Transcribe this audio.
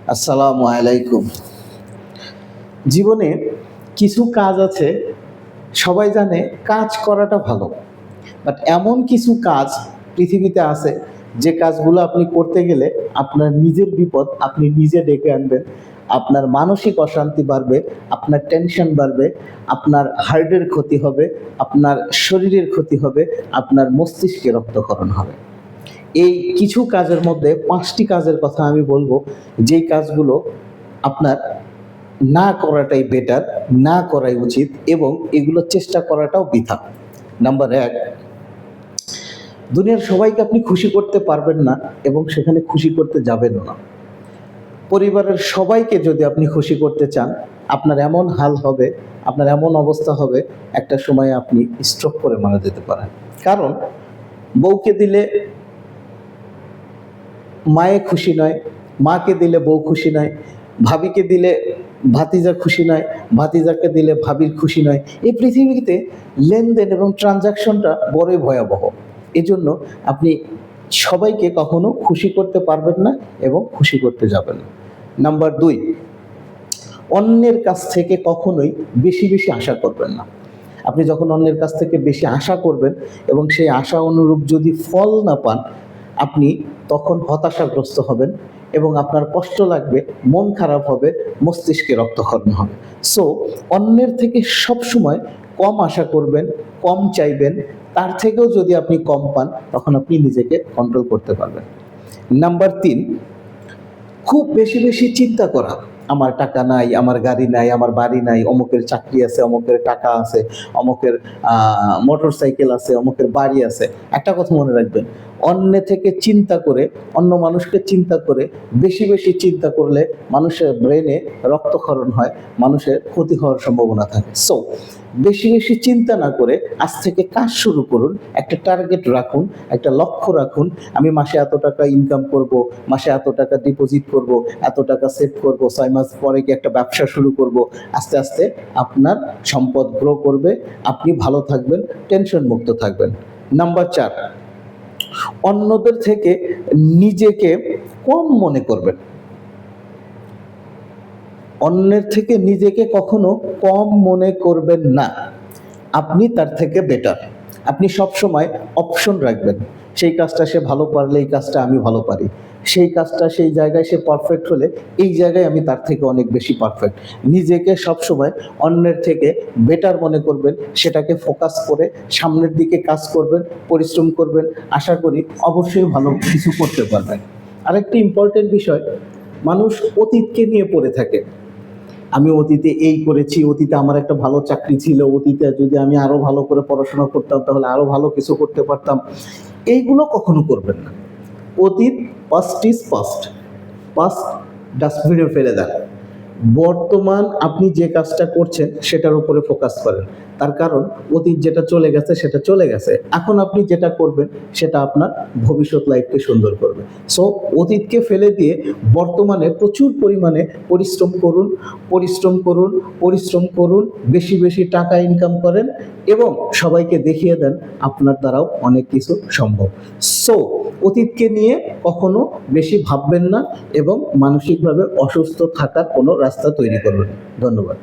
আসসালামু আলাইকুম। জীবনে কিছু কাজ আছে, সবাই জানে কাজ করাটা ভালো। বাট এমন কিছু কাজ পৃথিবীতে আছে যে কাজগুলো আপনি করতে গেলে আপনার নিজের বিপদ আপনি নিজে ডেকে আনবেন। আপনার মানসিক অশান্তি বাড়বে, আপনার টেনশন বাড়বে, আপনার হার্টের ক্ষতি হবে, আপনার শরীরের ক্ষতি হবে, আপনার মস্তিষ্কে রক্তক্ষরণ হবে। এই কিছু কাজের মধ্যে ৫টি কাজের কথা আমি বলবো, যেই কাজগুলো আপনার না করাটাই বেটার, না করাই উচিত এবং এগুলো চেষ্টা করাটাও বৃথা। নাম্বার ১, দুনিয়ার সবাইকে আপনি খুশি করতে পারবেন না এবং সেখানে খুশি করতে যাবেনও না। পরিবারের সবাইকে যদি আপনি খুশি করতে চান, আপনার এমন হাল হবে, আপনার এমন অবস্থা হবে, একটা সময় আপনি স্ট্রোক করে মারা যেতে পারেন। কারণ বউকে দিলে মায়ে খুশি নয়, মাকে দিলে বউ খুশি নয়, ভাবিকে দিলে ভাতিজা খুশি নয়, ভাতিজাকে দিলে ভাবির খুশি নয়। এই পৃথিবীতে লেনদেন এবং ট্রানজাকশনটা বড়ই ভয়াবহ। এজন্য আপনি সবাইকে কখনো খুশি করতে পারবেন না এবং খুশি করতে যাবেন না। নাম্বার ২, অন্যের কাছ থেকে কখনোই বেশি বেশি আশা করবেন না। আপনি যখন অন্যের কাছ থেকে বেশি আশা করবেন এবং সেই আশা অনুরূপ যদি ফল না পান, আপনি তখন হতাশাগ্রস্ত হবেন এবং আপনার কষ্ট লাগবে, মন খারাপ হবে, মস্তিষ্কে রক্তক্ষরণ হবে। সো অন্যের থেকে সবসময় কম আশা করবেন, কম চাইবেন। তার থেকেও যদি আপনি কম পান, তখন আপনি নিজেকে কন্ট্রোল করতে পারবেন। নাম্বার ৩, খুব বেশি বেশি চিন্তা করা। আমার টাকা নাই, আমার গাড়ি নাই, আমার বাড়ি নাই, অমুকের চাকরি আছে, অমুকের টাকা আছে, অমুকের মোটর সাইকেল আছে, অমুকের বাড়ি আছে। একটা কথা মনে রাখবেন, অন্য থেকে চিন্তা করে, অন্য মানুষকে চিন্তা করে বেশি বেশি চিন্তা করলে মানুষের ব্রেনে রক্তক্ষরণ হয়, মানুষের ক্ষতি হওয়ার সম্ভাবনা থাকে। সো বেশি বেশি চিন্তা না করে আজ থেকে কাজ শুরু করুন। একটা টার্গেট রাখুন, একটা লক্ষ্য রাখুন। আমি মাসে এত টাকা ইনকাম করব, মাসে এত টাকা ডিপোজিট করব, এত টাকা সেভ করব, ৬ মাস পরে কি একটা ব্যবসা শুরু করব। আস্তে আস্তে আপনার সম্পদ গ্রো করবে, আপনি ভালো থাকবেন, টেনশন মুক্ত থাকবেন। নাম্বার ৪, অন্যদের থেকে নিজেকে কম মনে করবেন। অন্যের থেকে নিজেকে কখনো কম মনে করবেন না। আপনি তার থেকে বেটার। আপনি সবসময় অপশন রাখবেন। সেই কাজটা সে ভালো পারলে এই কাজটা আমি ভালো পারি। সেই কাজটা সেই জায়গায় সে পারফেক্ট হলে এই জায়গায় আমি তার থেকে অনেক বেশি পারফেক্ট। নিজেকে সবসময় অন্যের থেকে বেটার মনে করবেন, সেটাকে ফোকাস করে সামনের দিকে কাজ করবেন, পরিশ্রম করবেন। আশা করি অবশ্যই ভালো কিছু করতে পারবেন। আরেকটি ইম্পর্টেন্ট বিষয়, মানুষ অতীতকে নিয়ে পড়ে থাকে। আমি অতীতে এই করেছি, অতীতে আমার একটা ভালো চাকরি ছিল, অতীতে যদি আমি আরো ভালো করে পড়াশোনা করতাম তাহলে আরো ভালো কিছু করতে পারতাম। এইগুলো কখনো করবেন না। অতীত পাস্ট ইজ পাস্ট, পাস্ট ডাস্টবিনে ফেলে দেন। বর্তমান আপনি যে কাজটা করছেন সেটার উপরে ফোকাস করেন। তার কারণ অতীত যেটা চলে গেছে সেটা চলে গেছে। এখন আপনি যেটা করবেন সেটা আপনার ভবিষ্যৎ লাইফকে সুন্দর করবে। সো অতীতকে ফেলে দিয়ে বর্তমানে প্রচুর পরিমাণে পরিশ্রম করুন, পরিশ্রম করুন, পরিশ্রম করুন, বেশি বেশি টাকা ইনকাম করেন এবং সবাইকে দেখিয়ে দেন আপনার দ্বারাও অনেক কিছু সম্ভব। সো অতীতকে নিয়ে কখনো বেশি ভাববেন না এবং মানসিকভাবে অসুস্থ থাকার কোনো রাস্তা তৈরি করবেন। ধন্যবাদ।